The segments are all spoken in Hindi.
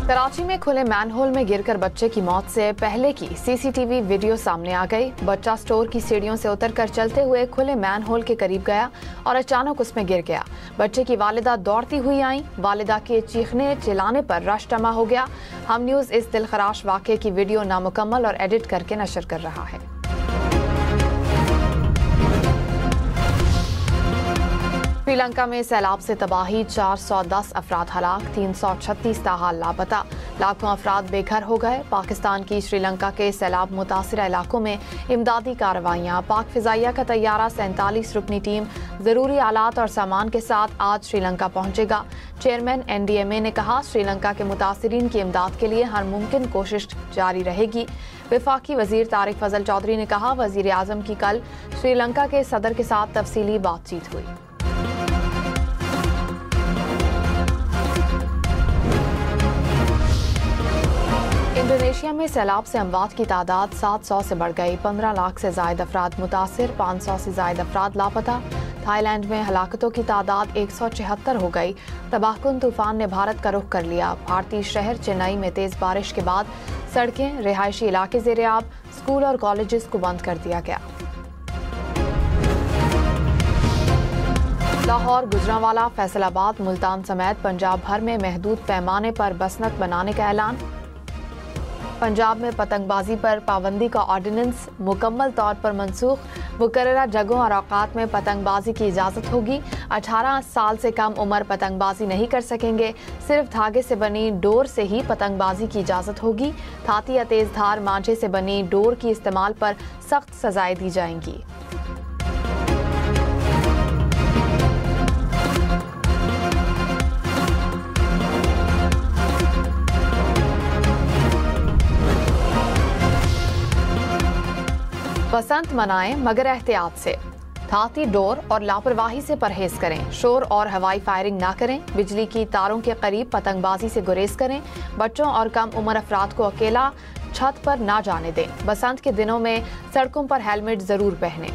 कराची में खुले मैनहोल में गिरकर बच्चे की मौत से पहले की सीसीटीवी वीडियो सामने आ गई। बच्चा स्टोर की सीढ़ियों से उतरकर चलते हुए खुले मैनहोल के करीब गया और अचानक उसमें गिर गया। बच्चे की वालिदा दौड़ती हुई आई। वालिदा के चीखने चिल्लाने पर रश जमा हो गया। हम न्यूज़ इस दिलखराश वाक़े की वीडियो नामुकम्मल और एडिट करके नशर कर रहा है। श्रीलंका में सैलाब से तबाही, 410 अफराद हलाक, 336 ताहाल लापता, लाखों अफराद बेघर हो गए। पाकिस्तान की श्रीलंका के सैलाब मुतासिर इलाकों में इमदादी कार्रवाइयाँ। पाक फिजाइया का तैयारा 47 रुकनी टीम ज़रूरी आलात और सामान के साथ आज श्रीलंका पहुंचेगा। चेयरमैन NDMA ने कहा, श्रीलंका के मुतासिरीन की इमदाद के लिए हर मुमकिन कोशिश जारी रहेगी। वफाकी वजीर तारिक फजल चौधरी ने कहा, वजीर आजम की कल श्रीलंका के सदर के साथ तफसीली बातचीत हुई। इंडोनेशिया में सैलाब से अमवात की तादाद 700 से बढ़ गई। 15 लाख से जायद अफराद मुतासिर, 500 से जायद अफराद लापता। थाईलैंड में हलाकतों की तादाद 176 हो गई। तबाहकुन तूफान ने भारत का रुख कर लिया। भारतीय शहर चेन्नई में तेज बारिश के बाद सड़कें, रिहायशी इलाके ज़ेर-ए-आब, स्कूल और कॉलेजेस को बंद कर दिया गया। लाहौर, गुजरांवाला, फैसलाबाद, मुल्तान समेत पंजाब भर में महदूद पैमाने पर बसनत बनाने का ऐलान। पंजाब में पतंगबाजी पर पाबंदी का ऑर्डिनेंस मुकम्मल तौर पर मनसूख। मुकर्ररा जगहों और औकात में पतंगबाजी की इजाज़त होगी। 18 साल से कम उम्र पतंगबाजी नहीं कर सकेंगे। सिर्फ धागे से बनी डोर से ही पतंगबाजी की इजाज़त होगी। थाती या तेज धार मांझे से बनी डोर की इस्तेमाल पर सख्त सजाएं दी जाएंगी। बसंत मनाएं मगर एहतियात से। थाती, डोर और लापरवाही से परहेज करें। शोर और हवाई फायरिंग ना करें। बिजली की तारों के करीब पतंगबाजी से गुरेज करें। बच्चों और कम उम्र अफराद को अकेला छत पर ना जाने दें। बसंत के दिनों में सड़कों पर हेलमेट जरूर पहनें।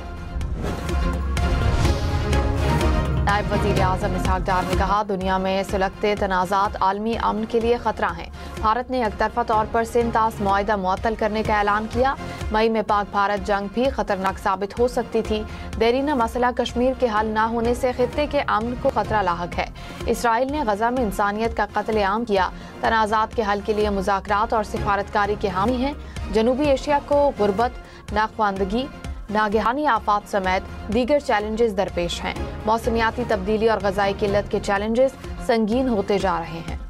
नायब वज़ीर आज़म इसहाक डार ने कहा, दुनिया में सुलगते तनाज़ात आलमी अमन के लिए खतरा हैं। भारत ने एकतरफा तौर पर सिंतास मुआहदा मुअत्तल करने का ऐलान किया। मई में पाक भारत जंग भी खतरनाक साबित हो सकती थी। देरीना मसला कश्मीर के हल न होने से खित्ते के अमन को खतरा लाहक है। इसराइल ने गजा में इंसानियत का कत्लेआम किया। तनाज़ात के हल के लिए मुज़ाकरात और सिफारतकारी के हामी हैं। जनूबी एशिया को गुर्बत, नाख्वानदगी, नागहानी आफात समेत दीगर चैलेंजेस दरपेश हैं। मौसमियाती तब्दीली और ग़ज़ाई किल्लत के चैलेंजेस संगीन होते जा रहे हैं।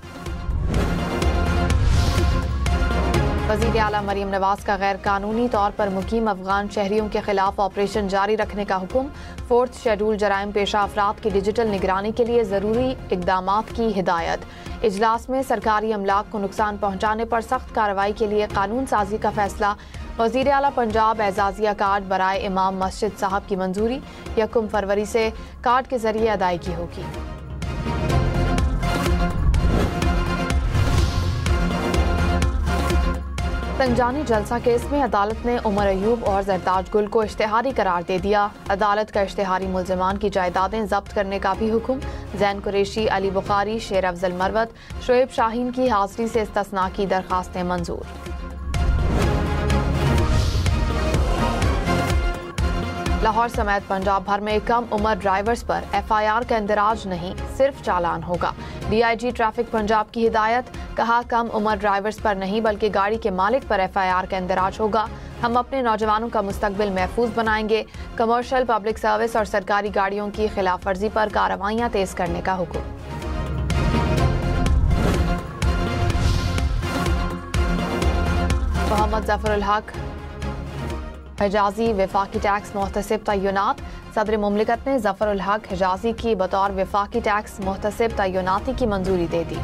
वज़ीर आला मरीम नवाज का गैर कानूनी तौर पर मुकीम अफगान शहरियों के खिलाफ ऑपरेशन जारी रखने का हुक्म। 4th शेड्यूल जराइम पेशा अफराद की डिजिटल निगरानी के लिए ज़रूरी इक़दामात की हिदायत। इजलास में सरकारी अमलाक को नुकसान पहुँचाने पर सख्त कार्रवाई के लिए कानून साजी का फैसला। वज़ीर आला पंजाब एजाजिया कार्ड बराए इमाम मस्जिद साहब की मंजूरी। 1 फरवरी से कार्ड के जरिए अदायगी होगी। संजानी जलसा केस में अदालत ने उमर अयूब और जरताज गुल को इश्तिहारी करार दे दिया। अदालत का इश्तिहारी मुल्ज़िमान की जायदादें जब्त करने का भी हुक्म। जैन कुरैशी, अली बुखारी, शेर अफजल मरवत, शोएब शाहीन की हाजिरी से इस्तिस्ना की दरखास्तें मंजूर। लाहौर समेत पंजाब भर में कम उम्र ड्राइवर्स पर FIR का इंदराज नहीं, सिर्फ चालान होगा। DIG ट्रैफिक पंजाब की हिदायत। कहा, कम उम्र ड्राइवर्स पर नहीं बल्कि गाड़ी के मालिक पर FIR का इंदराज होगा। हम अपने नौजवानों का मुस्तकबिल महफूज बनाएंगे। कमर्शियल, पब्लिक सर्विस और सरकारी गाड़ियों की खिलाफ वर्जी पर कार्रवाइयाँ तेज करने का हुक्म। मोहम्मद जफरुल हक हिजाजी वफाकी टैक्स मुहतसिब तय्युनात। सदर मुमलिकत ने जफरुल हक हिजाजी की बतौर वफाकी टैक्स मुहतसिब तय्युनाती की मंजूरी दे दी।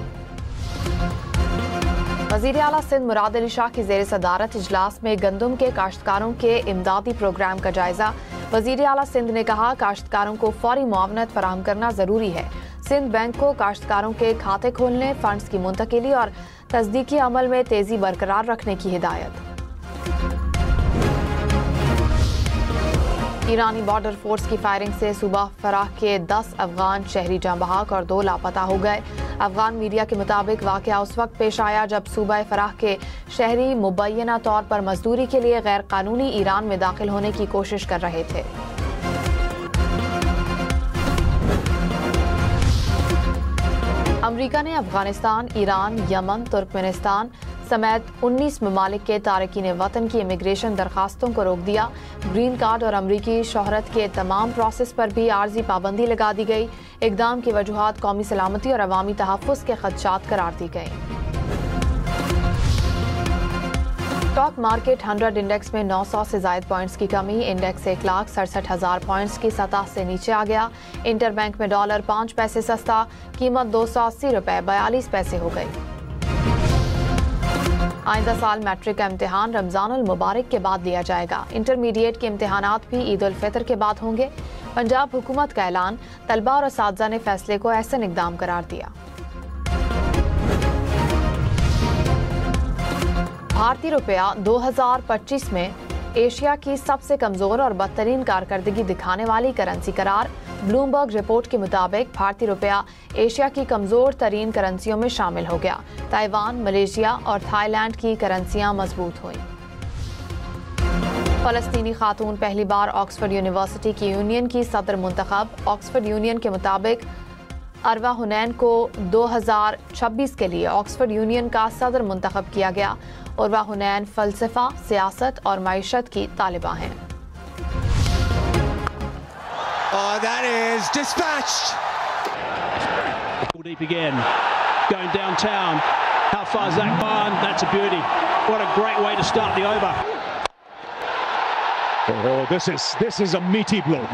वज़ीर आला सिंध मुराद अली शाह की ज़ेर सदारत इजलास में गंदम के काश्तकारों के इमदादी प्रोग्राम का जायजा। वज़ीर आला सिंध ने कहा, काश्तकारों को फौरी मुआवनत फराहम करना जरूरी है। सिंध बैंक को काश्तकारों के खाते खोलने, फंड्स की मुंतकिली और तस्दीकी अमल में तेजी बरकरार रखने की हिदायत। ईरानी बॉर्डर फोर्स की फायरिंग से सूबा फराह के 10 अफगान शहरी जाँ बहक और 2 लापता हो गए। अफगान मीडिया के मुताबिक वाक़या उस वक्त पेश आया जब सूबा फराह के शहरी मुबैना तौर पर मजदूरी के लिए गैर कानूनी ईरान में दाखिल होने की कोशिश कर रहे थे। अमेरिका ने अफगानिस्तान, ईरान, यमन, तुर्कमेनिस्तान समेत 19 ममालिक के तारकीन वतन की इमिग्रेशन दरखास्तों को रोक दिया। ग्रीन कार्ड और अमरीकी शोहरत के तमाम प्रोसेस पर भी आर्जी पाबंदी लगा दी गई। इकदाम की वजूहात कौमी सलामती और अवामी तहफ़्फ़ुज़ के खदशात करार दी गई। स्टॉक मार्केट 100 इंडेक्स में 900 से ज़ायद पॉइंट्स की कमी। इंडेक्स 1,67,000 पॉइंट्स की सतह से नीचे आ गया। इंटरबैंक में डॉलर 5 पैसे सस्ता, कीमत 280 रुपये 42 पैसे हो गई। आइंदा साल मैट्रिक का इम्तिहान रमज़ानुल मुबारक के बाद लिया जाएगा। इंटरमीडिएट के इम्तिहानात भी ईद उल फितर के बाद होंगे। पंजाब हुकूमत का ऐलान, तलबा और असातिज़ा ने फैसले को एहसन इक़दाम करार दिया। भारतीय रुपया 2025 में एशिया की सबसे कमजोर और बदतरीन कारकर्दगी दिखाने वाली करेंसी करार। ब्लूमबर्ग रिपोर्ट के मुताबिक भारतीय रुपया एशिया की कमजोर तरीन करेंसियों में शामिल हो गया। ताइवान, मलेशिया और थाईलैंड की करेंसियां मजबूत हुईं। फलस्तीनी खातून पहली बार ऑक्सफोर्ड यूनिवर्सिटी की यूनियन की सदर मुंतखब। ऑक्सफोर्ड यूनियन के मुताबिक अरवा हुनैन को 2026 के लिए ऑक्सफोर्ड यूनियन का सदर मुंतखब किया गया। अरवा हुनैन फलसफा, सियासत और मईशत की तालिबा हैं। Oh, that is dispatched. Deep again, going downtown. How far is that gone? That's a beauty. What a great way to start the over. Oh, this is a meaty blow.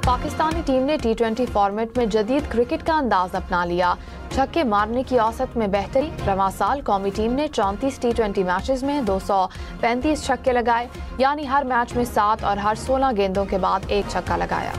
Pakistani team ने T20 फॉर्मेट में जदीद क्रिकेट का अंदाज अपना लिया। छक्के मारने की औसत में बेहतरी। रवां साल कौमी टीम ने 34 T20 मैचेस में 235 छक्के लगाए, यानी हर मैच में 7 और हर 16 गेंदों के बाद 1 छक्का लगाया।